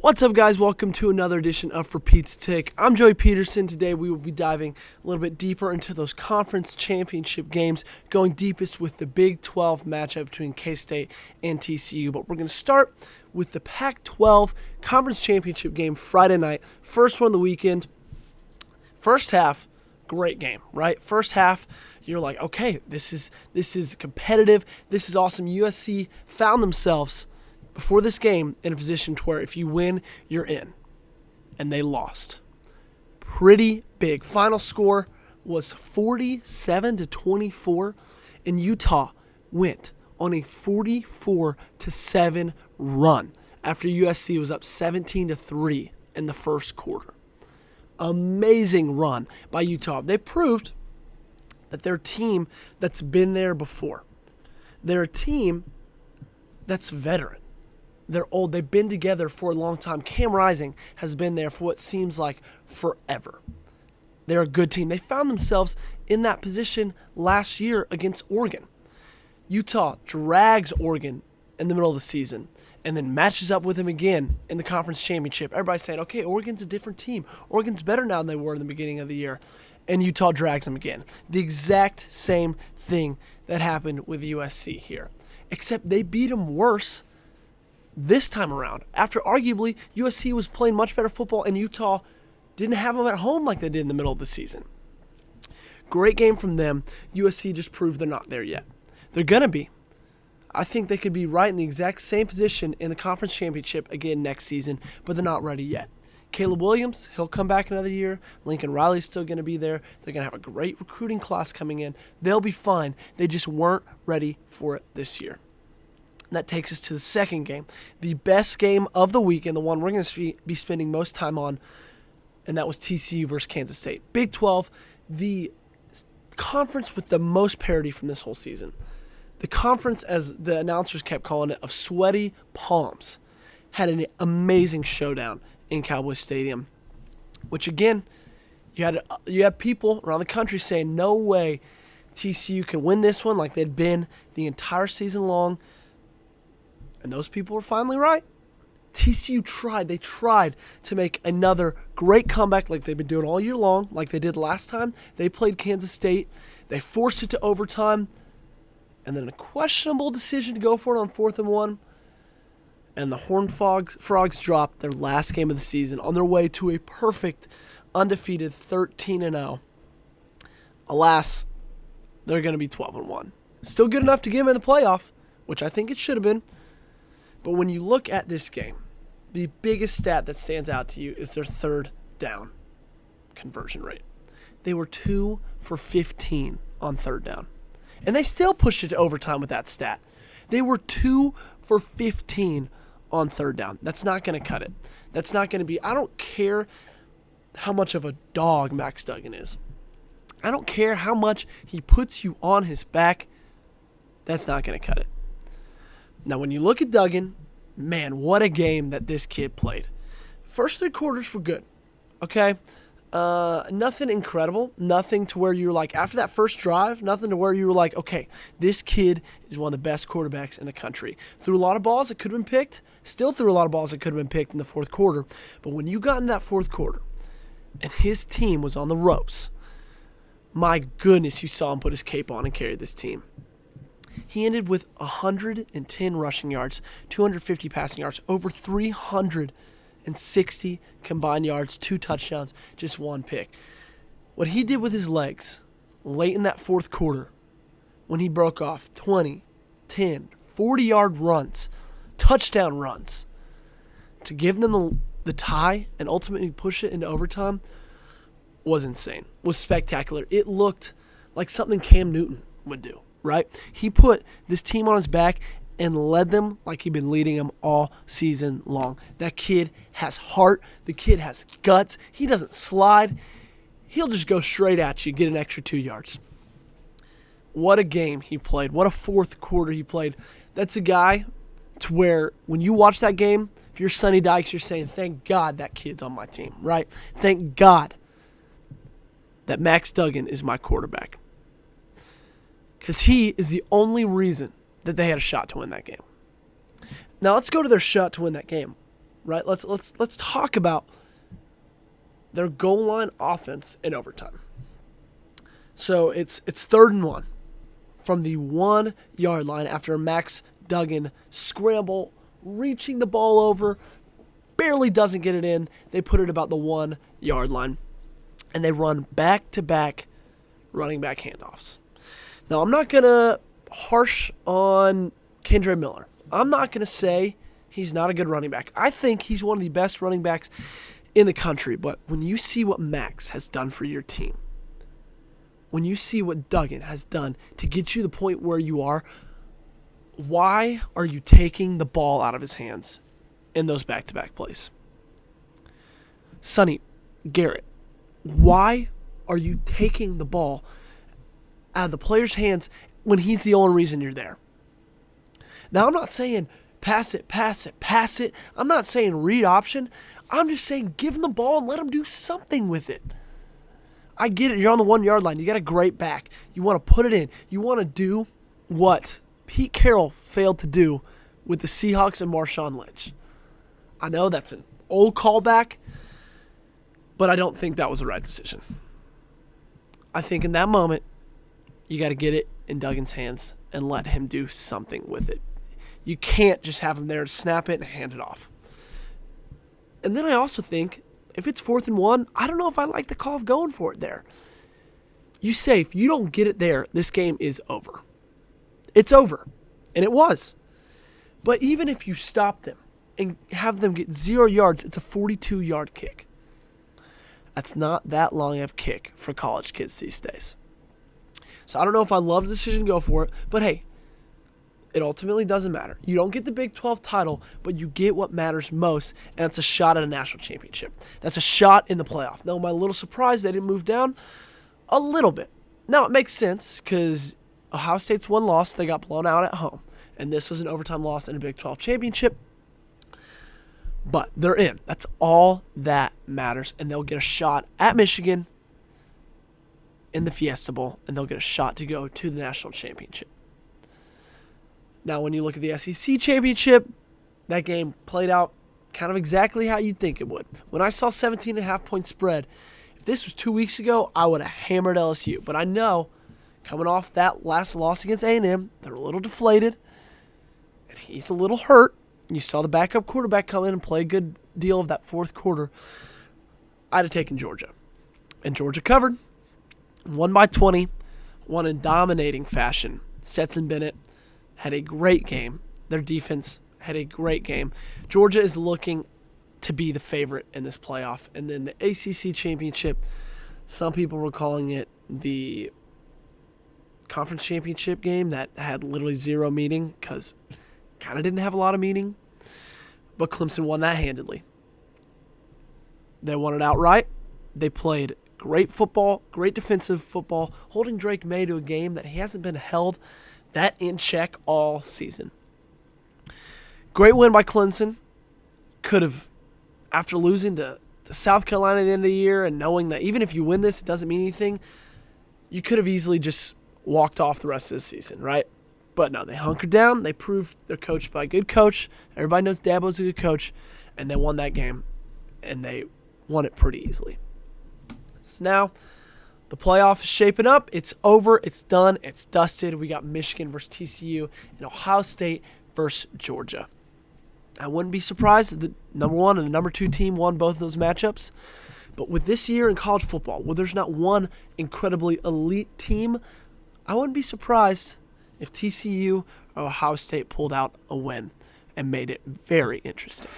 What's up, guys? Welcome to another edition of For Pete's Take. I'm Joey Peterson. Today we will be diving a little bit deeper into those conference championship games, going deepest with the Big 12 matchup between K-State and TCU. But we're going to start with the Pac-12 conference championship game Friday night. First one of the weekend. First half, great game, right? First half, you're like, okay, this is competitive. This is awesome. USC found themselves before this game in a position to where if you win, you're in. And they lost. Pretty big. Final score was 47-24, and Utah went on a 44-7 run after USC was up 17-3 in the first quarter. Amazing run by Utah. They proved that they're a team that's been there before. They're a team that's veteran. They're old. They've been together for a long time. Cam Rising has been there for what seems like forever. They're a good team. They found themselves in that position last year against Oregon. Utah drags Oregon in the middle of the season and then matches up with them again in the conference championship. Everybody's saying, okay, Oregon's a different team. Oregon's better now than they were in the beginning of the year. And Utah drags them again. The exact same thing that happened with USC here. Except they beat them worse this time around, after arguably USC was playing much better football and Utah didn't have them at home like they did in the middle of the season. Great game from them. USC just proved they're not there yet. They're going to be. I think they could be right in the exact same position in the conference championship again next season, but they're not ready yet. Caleb Williams, he'll come back another year. Lincoln Riley's still going to be there. They're going to have a great recruiting class coming in. They'll be fine. They just weren't ready for it this year. That takes us to the second game, the best game of the week and the one we're going to be spending most time on, and that was TCU versus Kansas State. Big 12, the conference with the most parity from this whole season. The conference, as the announcers kept calling it, of sweaty palms, had an amazing showdown in Cowboy Stadium, which again, you had people around the country saying, no way TCU can win this one like they'd been the entire season long. And those people were finally right. TCU tried. They tried to make another great comeback like they've been doing all year long, like they did last time. They played Kansas State. They forced it to overtime. And then a questionable decision to go for it on 4th and 1. And the Horned Frogs dropped their last game of the season on their way to a perfect, undefeated 13-0. Alas, they're going to be 12-1. Still good enough to get them in the playoff, which I think it should have been. But when you look at this game, the biggest stat that stands out to you is their third down conversion rate. They were 2 for 15 on third down. And they still pushed it to overtime with that stat. They were 2 for 15 on third down. That's not going to cut it. That's not going to be, I don't care how much of a dog Max Duggan is. I don't care how much he puts you on his back. That's not going to cut it. Now, when you look at Duggan, man, what a game that this kid played. First 3 quarters were good, okay? Nothing incredible, nothing to where you were like, after that first drive, nothing to where you were like, okay, this kid is one of the best quarterbacks in the country. Threw a lot of balls that could have been picked, still threw a lot of balls that could have been picked in the fourth quarter. But when you got in that fourth quarter and his team was on the ropes, my goodness, you saw him put his cape on and carry this team. He ended with 110 rushing yards, 250 passing yards, over 360 combined yards, 2 touchdowns, just 1 pick. What he did with his legs late in that fourth quarter, when he broke off 20, 10, 40-yard runs, touchdown runs, to give them the tie and ultimately push it into overtime, was insane, was spectacular. It looked like something Cam Newton would do. Right? He put this team on his back and led them like he'd been leading them all season long. That kid has heart. The kid has guts. He doesn't slide. He'll just go straight at you, get an extra 2 yards. What a game he played. What a fourth quarter he played. That's a guy to where when you watch that game, if you're Sonny Dykes, you're saying, thank God that kid's on my team, right? Thank God that Max Duggan is my quarterback. Because he is the only reason that they had a shot to win that game. Now let's go to their shot to win that game. right? Let's talk about their goal line offense in overtime. So it's 3rd and 1 from the 1 yard line after Max Duggan scramble, reaching the ball over, barely doesn't get it in. They put it about the 1 yard line, and they run back-to-back running back handoffs. Now, I'm not going to harsh on Kendre Miller. I'm not going to say he's not a good running back. I think he's one of the best running backs in the country. But when you see what Max has done for your team, when you see what Duggan has done to get you the point where you are, why are you taking the ball out of his hands in those back-to-back plays? Sonny, Garrett, why are you taking the ball out of the player's hands when he's the only reason you're there? Now, I'm not saying pass it. I'm not saying read option. I'm just saying give him the ball and let him do something with it. I get it. You're on the 1 yard line. You got a great back. You want to put it in. You want to do what Pete Carroll failed to do with the Seahawks and Marshawn Lynch. I know that's an old callback, but I don't think that was the right decision. I think in that moment, you got to get it in Duggan's hands and let him do something with it. You can't just have him there to snap it and hand it off. And then I also think if it's 4th and 1, I don't know if I like the call of going for it there. You say if you don't get it there, this game is over. It's over. And it was. But even if you stop them and have them get 0 yards, it's a 42-yard kick. That's not that long of a kick for college kids these days. So I don't know if I love the decision to go for it, but hey, it ultimately doesn't matter. You don't get the Big 12 title, but you get what matters most, and it's a shot at a national championship. That's a shot in the playoff. Now, am I a little surprised they didn't move down? A little bit. Now, it makes sense because Ohio State's one loss. They got blown out at home, and this was an overtime loss in a Big 12 championship. But they're in. That's all that matters, and they'll get a shot at Michigan in the Fiesta Bowl, and they'll get a shot to go to the national championship. Now, when you look at the SEC championship, that game played out kind of exactly how you'd think it would. When I saw 17.5-point spread, if this was 2 weeks ago, I would have hammered LSU. But I know, coming off that last loss against A&M, they're a little deflated, and he's a little hurt. You saw the backup quarterback come in and play a good deal of that 4th quarter. I'd have taken Georgia. And Georgia covered, won by 20, won in dominating fashion. Stetson Bennett had a great game. Their defense had a great game. Georgia is looking to be the favorite in this playoff. And then the ACC championship, some people were calling it the conference championship game that had literally 0 meaning because kind of didn't have a lot of meaning. But Clemson won that handedly. They won it outright. They played great football, great defensive football, holding Drake May to a game that he hasn't been held that in check all season. Great win by Clemson. Could have, after losing to South Carolina at the end of the year and knowing that even if you win this, it doesn't mean anything, you could have easily just walked off the rest of the season, right? But no, they hunkered down. They proved they're coached by a good coach. Everybody knows Dabo's a good coach. And they won that game. And they won it pretty easily. So now the playoff is shaping up. It's over. It's done. It's dusted. We got Michigan versus TCU and Ohio State versus Georgia. I wouldn't be surprised if the number 1 and the number 2 team won both of those matchups. But with this year in college football, where there's not one incredibly elite team, I wouldn't be surprised if TCU or Ohio State pulled out a win and made it very interesting.